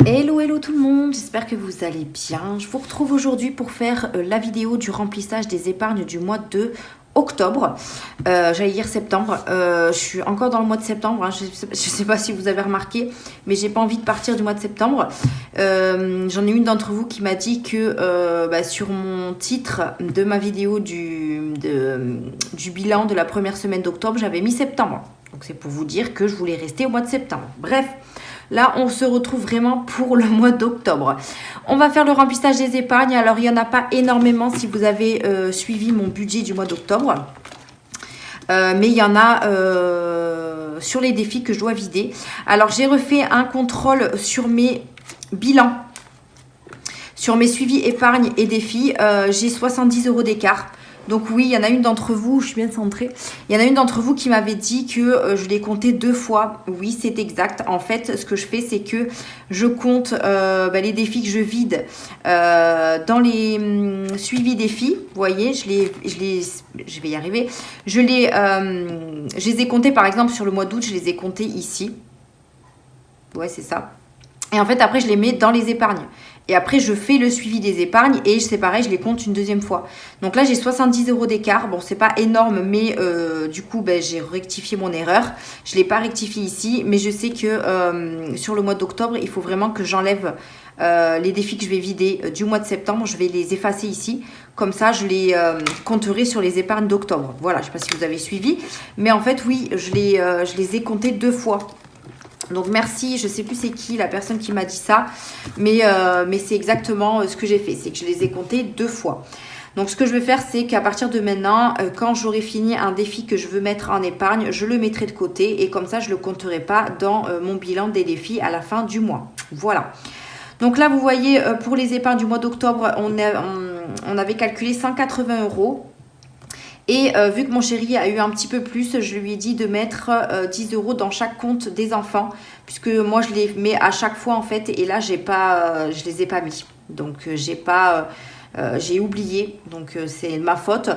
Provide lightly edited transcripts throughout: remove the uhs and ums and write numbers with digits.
Hello, hello tout le monde, j'espère que vous allez bien. Je vous retrouve aujourd'hui pour faire la vidéo du remplissage des épargnes du mois de octobre. J'allais dire septembre. Je suis encore dans le mois de septembre. Hein. Je sais pas si vous avez remarqué, mais j'ai pas envie de partir du mois de septembre. J'en ai une d'entre vous qui m'a dit que sur mon titre de ma vidéo du bilan de la première semaine d'octobre, j'avais mis septembre. Donc c'est pour vous dire que je voulais rester au mois de septembre. Bref. Là, on se retrouve vraiment pour le mois d'octobre. On va faire le remplissage des épargnes. Alors, il n'y en a pas énormément si vous avez suivi mon budget du mois d'octobre. Mais il y en a sur les défis que je dois vider. Alors, j'ai refait un contrôle sur mes bilans. Sur mes suivis épargne et défis, j'ai 70 € d'écart. Donc oui, il y en a une d'entre vous, je suis bien centrée, il y en a une d'entre vous qui m'avait dit que je l'ai compté 2 fois. Oui, c'est exact. En fait, ce que je fais, c'est que je compte les défis que je vide dans les suivis défis. Vous voyez, je vais y arriver. Je les ai comptés, par exemple, sur le mois d'août, je les ai comptés ici. Ouais, c'est ça. Et en fait, après, je les mets dans les épargnes. Et après, je fais le suivi des épargnes et c'est pareil, je les compte une deuxième fois. Donc là, j'ai 70 € d'écart. Bon, c'est pas énorme, mais du coup, j'ai rectifié mon erreur. Je ne l'ai pas rectifié ici, mais je sais que sur le mois d'octobre, il faut vraiment que j'enlève les défis que je vais vider du mois de septembre. Je vais les effacer ici. Comme ça, je les compterai sur les épargnes d'octobre. Voilà, je ne sais pas si vous avez suivi. Mais en fait, oui, je les ai comptés 2 fois. Donc merci, je sais plus c'est qui la personne qui m'a dit ça, mais c'est exactement ce que j'ai fait, c'est que je les ai comptés 2 fois. Donc ce que je vais faire, c'est qu'à partir de maintenant, quand j'aurai fini un défi que je veux mettre en épargne, je le mettrai de côté et comme ça je ne le compterai pas dans mon bilan des défis à la fin du mois. Voilà. Donc là vous voyez, pour les épargnes du mois d'octobre, on avait calculé 180 €. Et vu que mon chéri a eu un petit peu plus, je lui ai dit de mettre 10 € dans chaque compte des enfants. Puisque moi, je les mets à chaque fois, en fait. Et là, je les ai pas mis. Donc, j'ai oublié. Donc, c'est ma faute.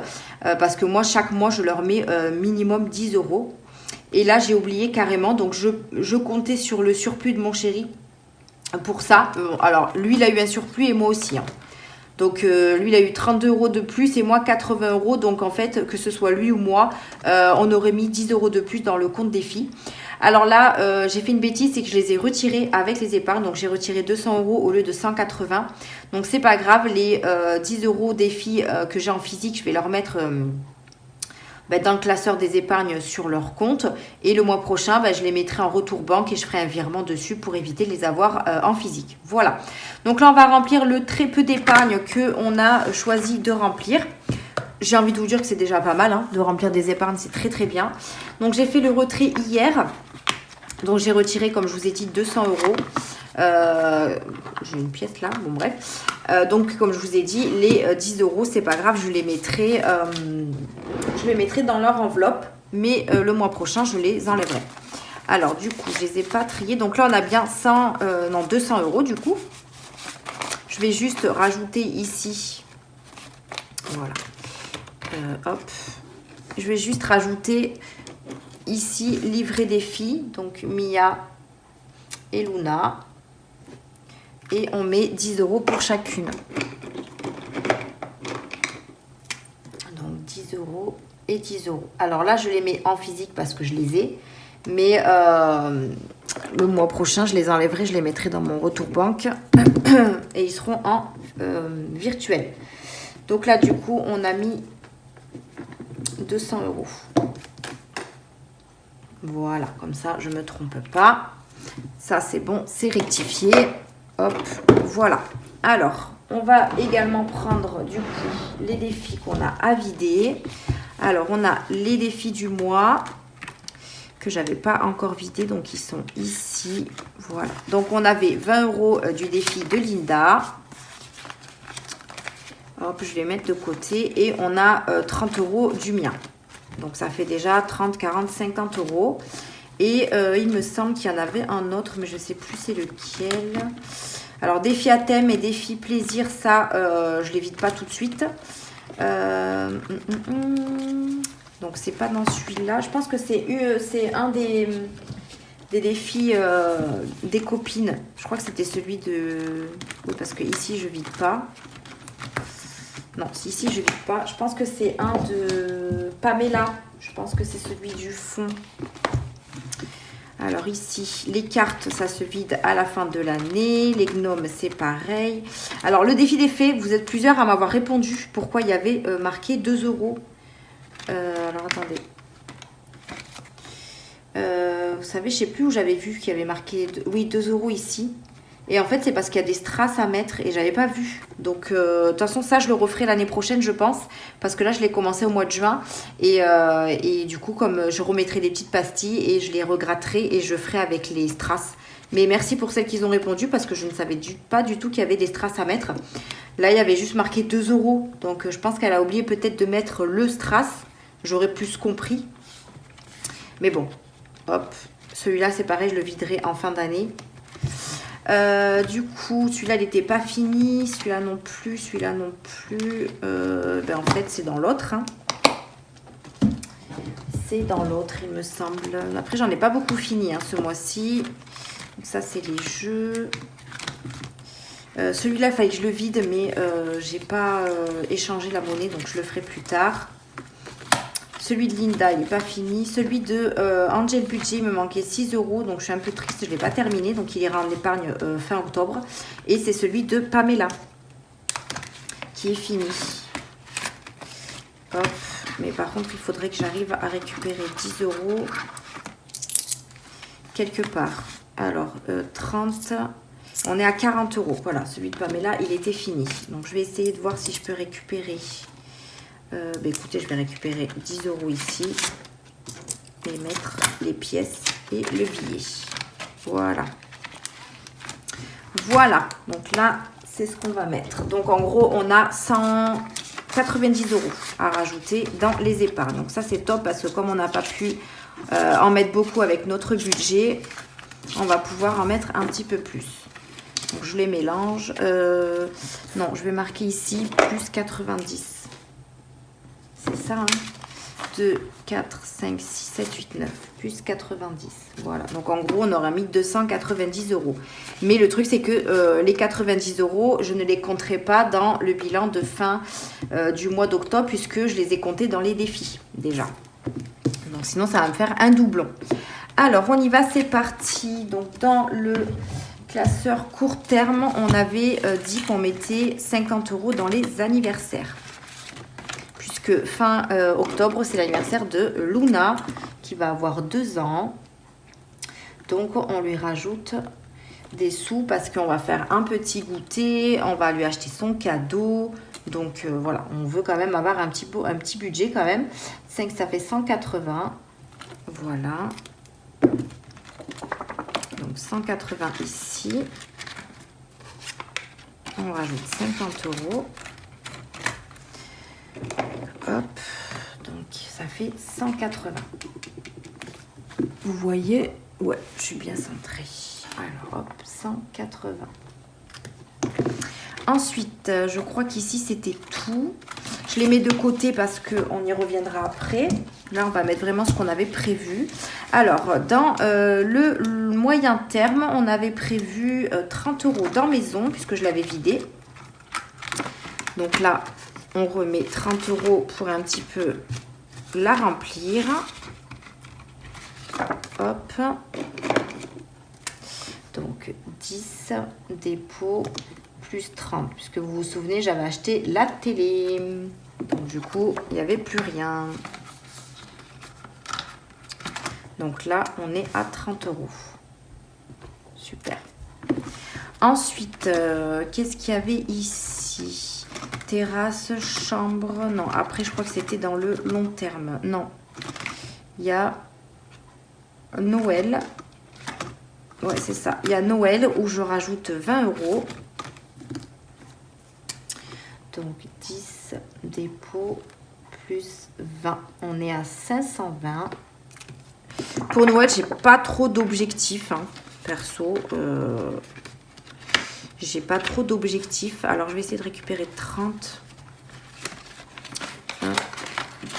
Parce que moi, chaque mois, je leur mets minimum 10 €. Et là, j'ai oublié carrément. Donc, je comptais sur le surplus de mon chéri pour ça. Alors, lui, il a eu un surplus et moi aussi, hein. Donc, lui, il a eu 32 € de plus et moi, 80 €. Donc, en fait, que ce soit lui ou moi, on aurait mis 10 € de plus dans le compte défi. Alors là, j'ai fait une bêtise, c'est que je les ai retirés avec les épargnes. Donc, j'ai retiré 200 € au lieu de 180. Donc, c'est pas grave. Les 10 € défi que j'ai en physique, je vais leur mettre dans le classeur des épargnes sur leur compte. Et le mois prochain, je les mettrai en retour banque et je ferai un virement dessus pour éviter de les avoir en physique. Voilà. Donc là, on va remplir le très peu d'épargne qu'on a choisi de remplir. J'ai envie de vous dire que c'est déjà pas mal, hein, de remplir des épargnes, c'est très très bien. Donc j'ai fait le retrait hier. Donc j'ai retiré, comme je vous ai dit, 200 €. J'ai une pièce là, bon bref. Donc comme je vous ai dit, les 10 €, c'est pas grave, je les mettrai dans leur enveloppe. Mais le mois prochain, je les enlèverai. Alors du coup, je les ai pas triés. Donc là, on a bien 200 € du coup. Je vais juste rajouter ici. Voilà. Hop. Je vais juste rajouter ici livret des filles. Donc Mia et Luna. Et on met 10 € pour chacune. Donc 10 € et 10 €. Alors là, je les mets en physique parce que je les ai. Mais le mois prochain, je les enlèverai, je les mettrai dans mon retour banque. Et ils seront en virtuel. Donc là, du coup, on a mis 200 €. Voilà, comme ça, je ne me trompe pas. Ça, c'est bon, c'est rectifié. Hop, voilà. Alors, on va également prendre, du coup, les défis qu'on a à vider. Alors, on a les défis du mois que j'avais pas encore vidés. Donc, ils sont ici. Voilà. Donc, on avait 20 € du défi de Linda. Hop, je vais mettre de côté. Et on a 30 € du mien. Donc, ça fait déjà 30, 40, 50 €. Et il me semble qu'il y en avait un autre, mais je ne sais plus c'est lequel. Alors, défi à thème et défi plaisir, ça, je ne les vide pas tout de suite. Donc, c'est pas dans celui-là. Je pense que c'est un des des défis des copines. Je crois que c'était celui de... Oui, parce que ici, je vide pas. Non, si, ici, je vide pas. Je pense que c'est un de Pamela. Je pense que c'est celui du fond. Alors ici, les cartes, ça se vide à la fin de l'année. Les gnomes, c'est pareil. Alors, le défi des fées, vous êtes plusieurs à m'avoir répondu pourquoi il y avait marqué 2 €. Alors, attendez. Vous savez, je sais plus où j'avais vu qu'il y avait marqué... Oui, 2 € ici. Et en fait, c'est parce qu'il y a des strass à mettre et j'avais pas vu. Donc, de toute façon, ça, je le referai l'année prochaine, je pense. Parce que là, je l'ai commencé au mois de juin. Et du coup, comme je remettrai des petites pastilles et je les regratterai et je ferai avec les strass. Mais merci pour celles qui ont répondu parce que je ne savais pas du tout qu'il y avait des strass à mettre. Là, il y avait juste marqué 2 €. Donc, je pense qu'elle a oublié peut-être de mettre le strass. J'aurais plus compris. Mais bon, hop. Celui-là, c'est pareil, je le viderai en fin d'année. Du coup, celui-là, il n'était pas fini. Celui-là non plus. Celui-là non plus. En fait, c'est dans l'autre. Hein. C'est dans l'autre, il me semble. Après, j'en ai pas beaucoup fini hein, ce mois-ci. Donc ça, c'est les jeux. Celui-là, il fallait que je le vide, mais j'ai pas échangé la monnaie, donc je le ferai plus tard. Celui de Linda, il n'est pas fini. Celui de Angel Budget, il me manquait 6 €. Donc, je suis un peu triste, je ne l'ai pas terminé. Donc, il ira en épargne fin octobre. Et c'est celui de Pamela qui est fini. Hop. Mais par contre, il faudrait que j'arrive à récupérer 10 € quelque part. Alors, 30. On est à 40 €. Voilà, celui de Pamela, il était fini. Donc, je vais essayer de voir si je peux récupérer... écoutez, je vais récupérer 10 € ici et mettre les pièces et le billet. Voilà. Voilà. Donc là, c'est ce qu'on va mettre. Donc en gros, on a 190 € à rajouter dans les épargnes. Donc ça, c'est top parce que comme on n'a pas pu en mettre beaucoup avec notre budget, on va pouvoir en mettre un petit peu plus. Donc je les mélange. Non, je vais marquer ici plus 90. C'est ça, hein. 2, 4, 5, 6, 7, 8, 9, plus 90. Voilà, donc en gros, on aura mis 290 €. Mais le truc, c'est que les 90 €, je ne les compterai pas dans le bilan de fin du mois d'octobre, puisque je les ai comptés dans les défis, déjà. Donc sinon, ça va me faire un doublon. Alors, on y va, c'est parti. Donc, dans le classeur court terme, on avait dit qu'on mettait 50 € dans les anniversaires. Puisque fin octobre, c'est l'anniversaire de Luna, qui va avoir 2 ans. Donc, on lui rajoute des sous parce qu'on va faire un petit goûter, on va lui acheter son cadeau. Donc, voilà, on veut quand même avoir un petit budget quand même. 5, ça fait 180. Voilà. Donc, 180 ici. On rajoute 50 €. Hop, donc ça fait 180. Vous voyez, ouais, je suis bien centrée. Alors hop, 180. Ensuite, je crois qu'ici c'était tout. Je les mets de côté parce qu'on y reviendra après. Là, on va mettre vraiment ce qu'on avait prévu. Alors, dans le moyen terme, on avait prévu 30 € dans maison, puisque je l'avais vidé. Donc là, on remet 30 € pour un petit peu la remplir. Hop. Donc 10 dépôt plus 30. Puisque vous vous souvenez, j'avais acheté la télé. Donc du coup, il n'y avait plus rien. Donc là, on est à 30 €. Super. Ensuite, qu'est-ce qu'il y avait ici? Terrasse, chambre. Non, après, je crois que c'était dans le long terme. Non. Il y a Noël. Ouais, c'est ça. Il y a Noël où je rajoute 20 €. Donc, 10 dépôts plus 20. On est à 520. Pour Noël, j'ai pas trop d'objectifs, hein, perso. J'ai pas trop d'objectifs. Alors, je vais essayer de récupérer 30. 1,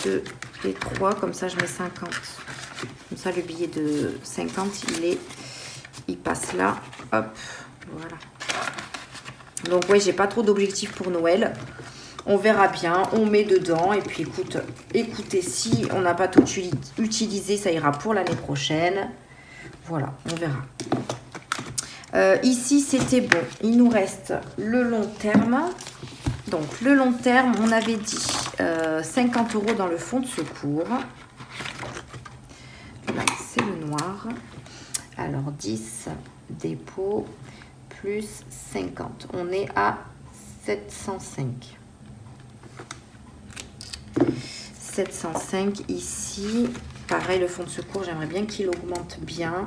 2 et 3. Comme ça, je mets 50. Comme ça, le billet de 50, il passe là. Hop, voilà. Donc, oui, j'ai pas trop d'objectifs pour Noël. On verra bien, on met dedans. Et puis, écoutez, si on n'a pas tout utilisé, ça ira pour l'année prochaine. Voilà, on verra. Ici, c'était bon. Il nous reste le long terme. Donc, le long terme, on avait dit 50 € dans le fonds de secours. Là, c'est le noir. Alors, 10 dépôt plus 50. On est à 705. 705 ici. Pareil, le fonds de secours, j'aimerais bien qu'il augmente bien.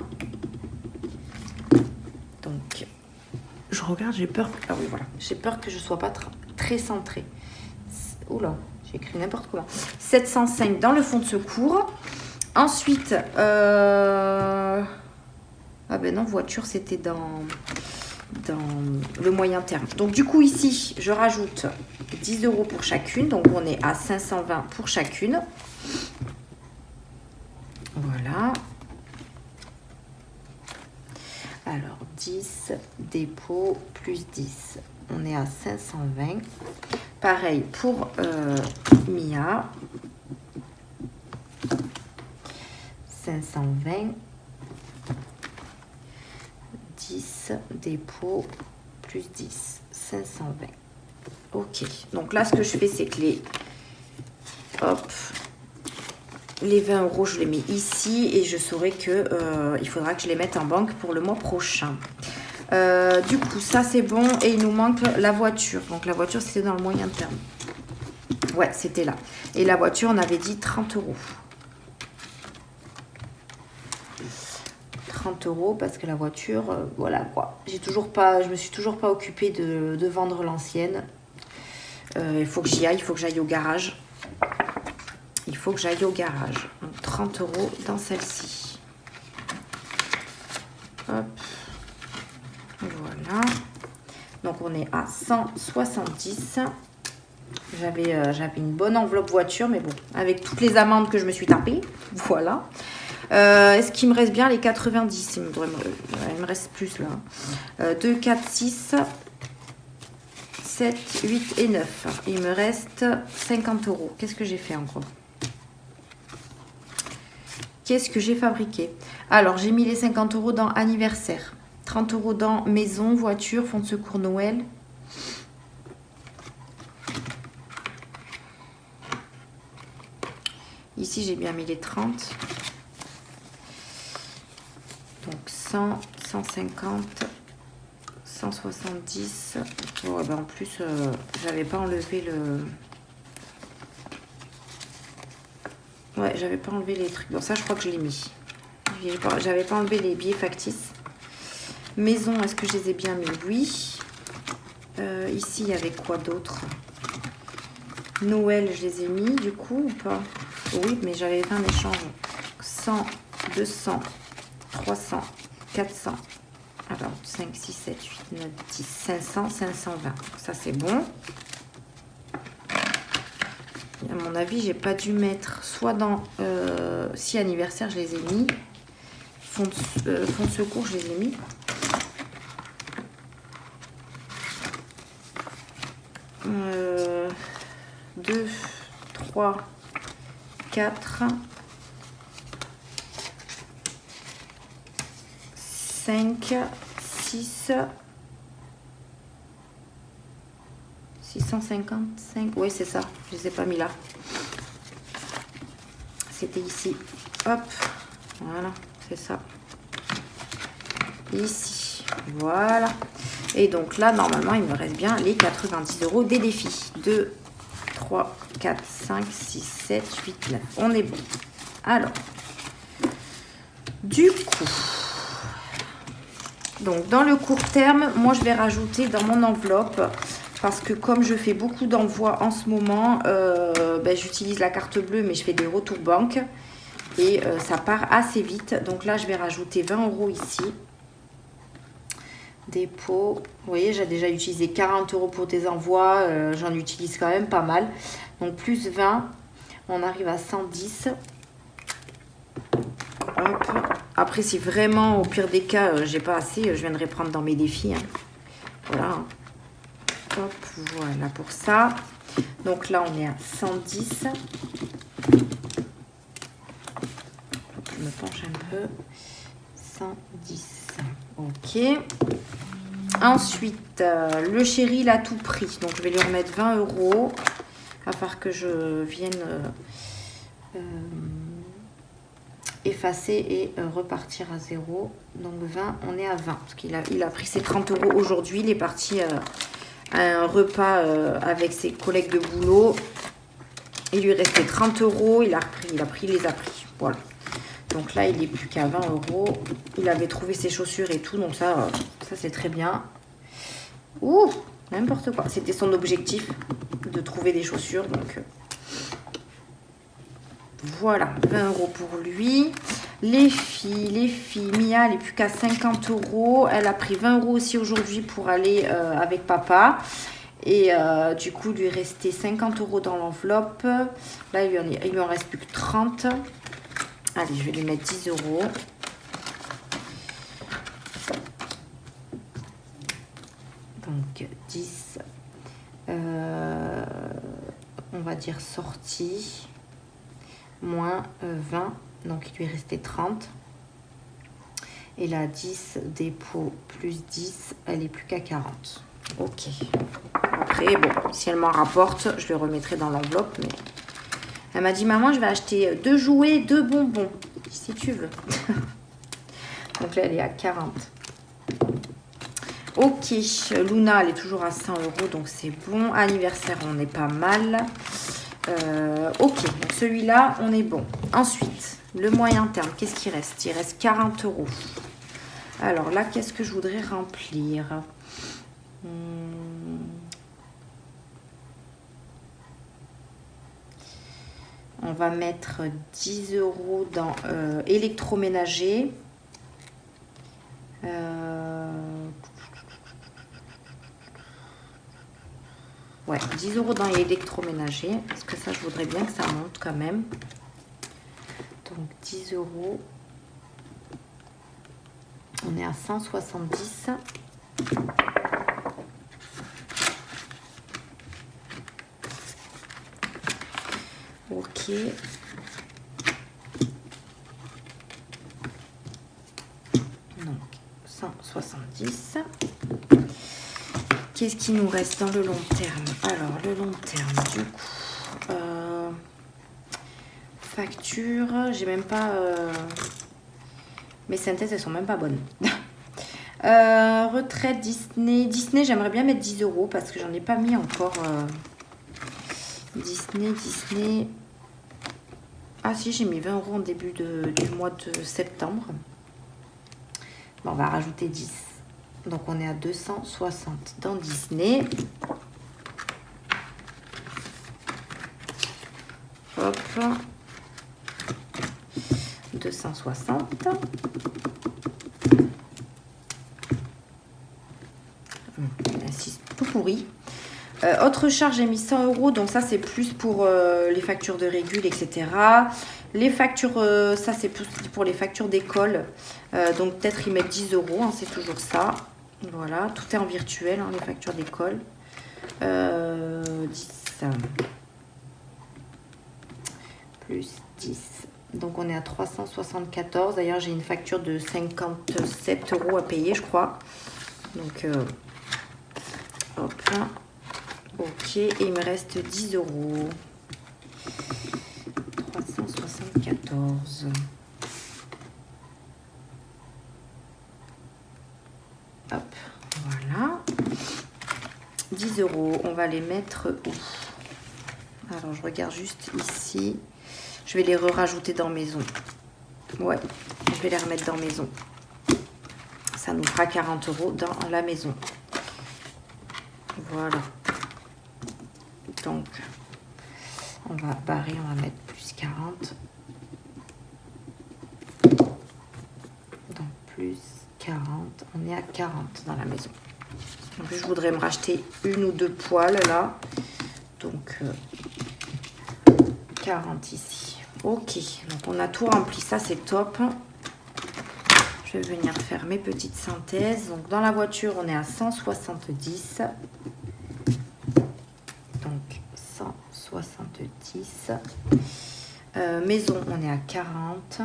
Donc, je regarde, j'ai peur. Ah oui, voilà. J'ai peur que je ne sois pas très centrée. Oula, j'ai écrit n'importe comment. 705 dans le fonds de secours. Ensuite, ah ben non, voiture, c'était dans le moyen terme. Donc, du coup, ici, je rajoute 10 € pour chacune. Donc, on est à 520 pour chacune. Voilà. Alors, 10 dépôt plus 10. On est à 520. Pareil pour Mia. 520. 10 dépôt plus 10. 520. Ok. Donc là, ce que je fais, c'est que les 20 €, je les mets ici et je saurai que il faudra que je les mette en banque pour le mois prochain. Du coup, ça c'est bon et il nous manque la voiture. Donc la voiture, c'était dans le moyen terme. Ouais, c'était là. Et la voiture, on avait dit 30 €. 30 € parce que la voiture, voilà quoi. Je me suis toujours pas occupée de vendre l'ancienne. Il faut que j'y aille, il faut que j'aille au garage. Il faut que j'aille au garage. Donc 30 € dans celle-ci. Hop. Voilà. Donc on est à 170. J'avais une bonne enveloppe voiture, mais bon, avec toutes les amendes que je me suis tapée. Voilà. Est-ce qu'il me reste bien les 90? Il me reste plus là. 2, 4, 6, 7, 8 et 9. Il me reste 50 €. Qu'est-ce que j'ai fait encore? Qu'est-ce que j'ai fabriqué? Alors, j'ai mis les 50 € dans anniversaire. 30 € dans maison, voiture, fonds de secours Noël. Ici, j'ai bien mis les 30. Donc, 100, 150, 170. Oh, ben en plus, j'avais pas enlevé le... Ouais, j'avais pas enlevé les trucs. Bon, ça, je crois que je l'ai mis. J'avais pas enlevé les billets factices. Maison, est-ce que je les ai bien mis? Oui. Ici, il y avait quoi d'autre? Noël, je les ai mis, du coup, ou pas? Oui, mais j'avais fait un échange. 100, 200, 300, 400. Alors, 5, 6, 7, 8, 9, 10, 500, 520. Ça, c'est bon. À mon avis, j'ai pas dû mettre soit dans... si anniversaire, je les ai mis. Fonds de secours, je les ai mis. 2, 3, 4, 5, 6, 655. Oui, c'est ça. Je les ai pas mis là. C'était ici. Hop. Voilà. C'est ça. Ici. Voilà. Et donc là, normalement, il me reste bien les 90 € des défis. 2, 3, 4, 5, 6, 7, 8, 9. On est bon. Alors, du coup, donc dans le court terme, moi, je vais rajouter dans mon enveloppe, parce que comme je fais beaucoup d'envois en ce moment, j'utilise la carte bleue, mais je fais des retours banque. Et ça part assez vite. Donc là, je vais rajouter 20 € ici. Dépôt. Vous voyez, j'ai déjà utilisé 40 € pour des envois. J'en utilise quand même pas mal. Donc plus 20. On arrive à 110. Hop. Après, si vraiment, au pire des cas, j'ai pas assez, je viendrai prendre dans mes défis. Hein. Voilà. Hop, voilà pour ça. Donc là, on est à 110. Je me penche un peu. 110. Ok. Ensuite, le chéri, à tout prix. Donc, je vais lui remettre 20 €. Il va falloir que je vienne effacer et repartir à 0. Donc, 20, on est à 20. Parce qu'il a pris ses 30 € aujourd'hui. Il est parti à un repas avec ses collègues de boulot. Il lui restait 30 €. Il les a pris. Voilà. Donc là, il n'est plus qu'à 20 €. Il avait trouvé ses chaussures et tout. Donc ça c'est très bien. Ouh, n'importe quoi. C'était son objectif de trouver des chaussures. Donc voilà, 20 € pour lui. Les filles. Mia, elle n'est plus qu'à 50 €. Elle a pris 20 € aussi aujourd'hui pour aller avec papa. Et du coup, il lui restait 50 € dans l'enveloppe. Là, il lui en reste plus que 30. Allez, je vais lui mettre 10 €. Donc, 10. On va dire sortie. Moins 20. Donc, il lui restait 30. Et là, 10 dépôt plus 10. Elle n'est plus qu'à 40. Ok. Après, bon, si elle m'en rapporte, je le remettrai dans l'enveloppe. Mais elle m'a dit, maman, je vais acheter 2 jouets, 2 bonbons. Si tu veux. Donc là, elle est à 40. Ok. Luna, elle est toujours à 100 €. Donc c'est bon. Anniversaire, on est pas mal. Ok. Donc celui-là, on est bon. Ensuite, le moyen terme, qu'est-ce qu'il reste? Il reste 40 €. Alors là, qu'est-ce que je voudrais remplir? On va mettre 10 € dans électroménager. Ouais, 10 € dans électroménager. Parce que ça, je voudrais bien que ça monte quand même. Donc 10 €. On est à 170. Ok. Donc 170. Qu'est-ce qui nous reste dans le long terme? Alors, le long terme, du coup, facture, j'ai même pas... mes synthèses, elles sont même pas bonnes. Retraite Disney. Disney, j'aimerais bien mettre 10 € parce que j'en ai pas mis encore. Disney. Ah si, j'ai mis 20 € en début du mois de septembre. Bon, on va rajouter 10. Donc, on est à 260 dans Disney. Hop. 260. Tout pourri. Autre charge, j'ai mis 100 €. Donc, ça, c'est plus pour les factures de régule, etc. Les factures, ça, c'est plus pour les factures d'école. Donc, peut-être y mettre 10 €. Hein, c'est toujours ça. Voilà. Tout est en virtuel, hein, les factures d'école. 10. Plus 10. Donc, on est à 374. D'ailleurs, j'ai une facture de 57 € à payer, je crois. Donc, hop. Ok, et il me reste 10 €. 374. Hop, voilà. 10 €, on va les mettre où? Alors, je regarde juste ici. Je vais les rajouter dans maison. Ouais, je vais les remettre dans maison. Ça nous fera 40 € dans la maison. Voilà. Donc, on va barrer, on va mettre plus 40. Donc, plus 40. On est à 40 dans la maison. En plus, je voudrais me racheter 1 ou 2 poêles là. Donc, 40 ici. Ok. Donc, on a tout rempli. Ça, c'est top. je vais venir faire mes petites synthèses. Donc dans la voiture, on est à 170. Donc 170. Maison, on est à 40.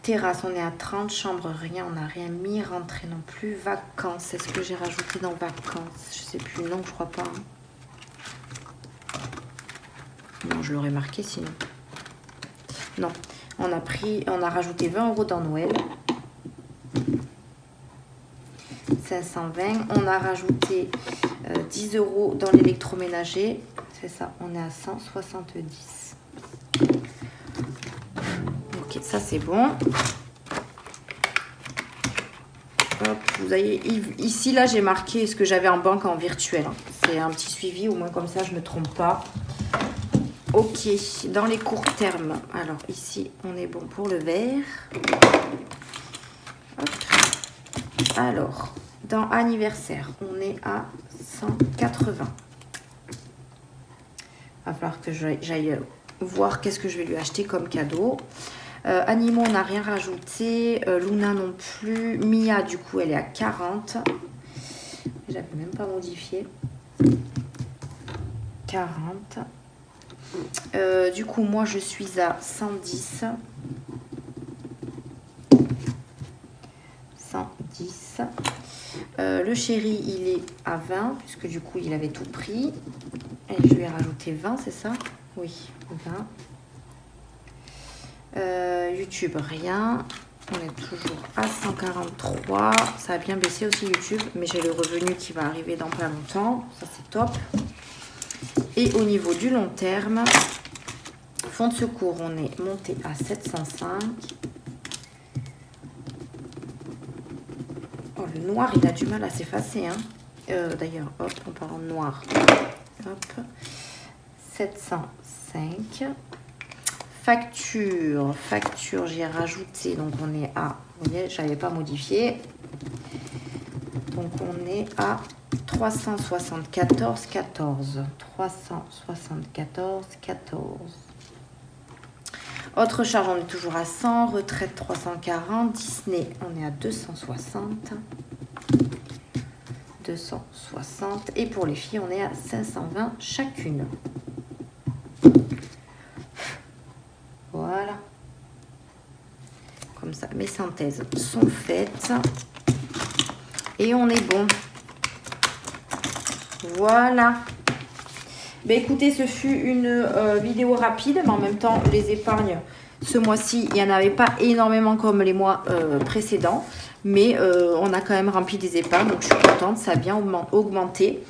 Terrasse, on est à 30. Chambre, rien, on n'a rien mis. Rentrée non plus. Vacances, est-ce que j'ai rajouté dans vacances? Je sais plus, non, je crois pas. Non, je l'aurais marqué sinon. Non, on a rajouté 20 € dans Noël. 520. On a rajouté 10 € dans l'électroménager. C'est ça, on est à 170. Ok, ça c'est bon. Hop, vous voyez, ici là j'ai marqué ce que j'avais en banque en virtuel. C'est un petit suivi, au moins comme ça je ne me trompe pas. Ok, dans les courts termes, alors ici on est bon pour le vert. Hop. Alors, dans anniversaire, on est à 180. Il va falloir que j'aille voir qu'est-ce que je vais lui acheter comme cadeau. Animaux, on n'a rien rajouté. Luna non plus. Mia, du coup, elle est à 40. Je l'avais même pas modifié. 40. Du coup, moi, je suis à 110. 110. Le chéri, il est à 20, puisque du coup, il avait tout pris. Et je lui ai rajouté 20, c'est ça? Oui, 20. YouTube, rien. On est toujours à 143. Ça a bien baissé aussi YouTube, mais j'ai le revenu qui va arriver dans pas longtemps. Ça, c'est top. Et au niveau du long terme, fonds de secours, on est monté à 705. Oh, le noir, il a du mal à s'effacer. Hein. D'ailleurs, hop, en parlant de noir. Hop. 705. Facture, j'ai rajouté, donc on est à, vous voyez, je n'avais pas modifié. Donc on est à 374,14. 374,14. Autre charge, on est toujours à 100. Retraite 340. Disney, on est à 260. 260. Et pour les filles, on est à 520 chacune. Voilà. Comme ça, mes synthèses sont faites. Et on est bon. Voilà. Ben écoutez, ce fut une vidéo rapide, mais en même temps, les épargnes, ce mois-ci, il n'y en avait pas énormément comme les mois précédents. Mais on a quand même rempli des épargnes, donc je suis contente, ça a bien augmenté.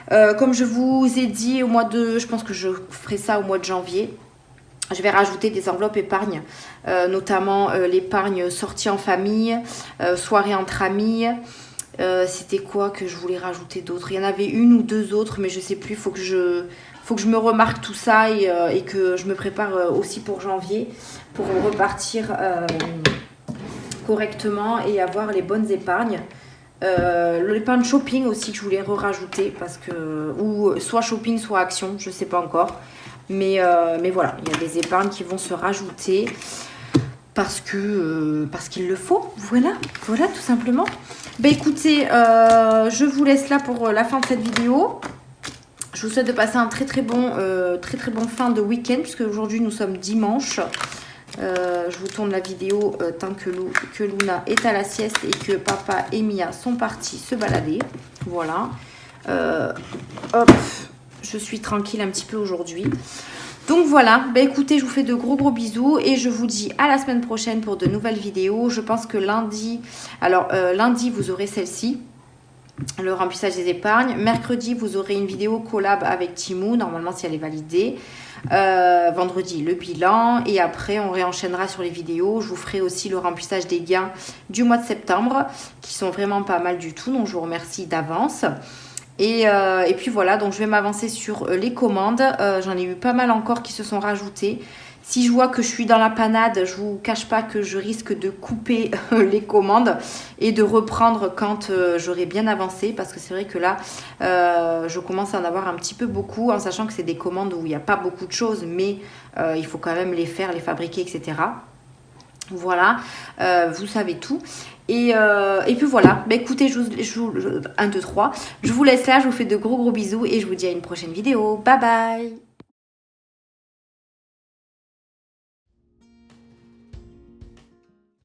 Comme je vous ai dit, au mois de, je pense que je ferai ça au mois de janvier. Je vais rajouter des enveloppes épargne, notamment l'épargne sortie en famille, soirée entre amis. C'était quoi que je voulais rajouter d'autre? Il y en avait une ou deux autres, mais je sais plus. Faut que je me remarque tout ça et que je me prépare aussi pour janvier pour repartir correctement et avoir les bonnes épargnes. L'épargne shopping aussi que je voulais rajouter parce que ou soit shopping soit action, je sais pas encore. Mais voilà, il y a des épargnes qui vont se rajouter parce qu'il le faut. Voilà, tout simplement. Ben écoutez, je vous laisse là pour la fin de cette vidéo. Je vous souhaite de passer un très très bon fin de week-end puisque aujourd'hui nous sommes dimanche. Je vous tourne la vidéo tant que Luna est à la sieste et que papa et Mia sont partis se balader. Voilà. Hop. Je suis tranquille un petit peu aujourd'hui. Donc voilà, bah écoutez, je vous fais de gros bisous et je vous dis à la semaine prochaine pour de nouvelles vidéos. Je pense que lundi, lundi vous aurez celle-ci, le remplissage des épargnes. Mercredi, vous aurez une vidéo collab avec Timou, normalement si elle est validée. Vendredi, le bilan et après on réenchaînera sur les vidéos. Je vous ferai aussi le remplissage des gains du mois de septembre qui sont vraiment pas mal du tout, donc je vous remercie d'avance. Et puis voilà, donc je vais m'avancer sur les commandes. J'en ai eu pas mal encore qui se sont rajoutées. Si je vois que je suis dans la panade, je vous cache pas que je risque de couper les commandes et de reprendre quand j'aurai bien avancé. Parce que c'est vrai que là, je commence à en avoir un petit peu beaucoup, en sachant que c'est des commandes où il n'y a pas beaucoup de choses, mais il faut quand même les faire, les fabriquer, etc. Voilà, vous savez tout. Et puis voilà, bah, écoutez, 1, 2, 3. Je vous laisse là, je vous fais de gros bisous et je vous dis à une prochaine vidéo. Bye bye.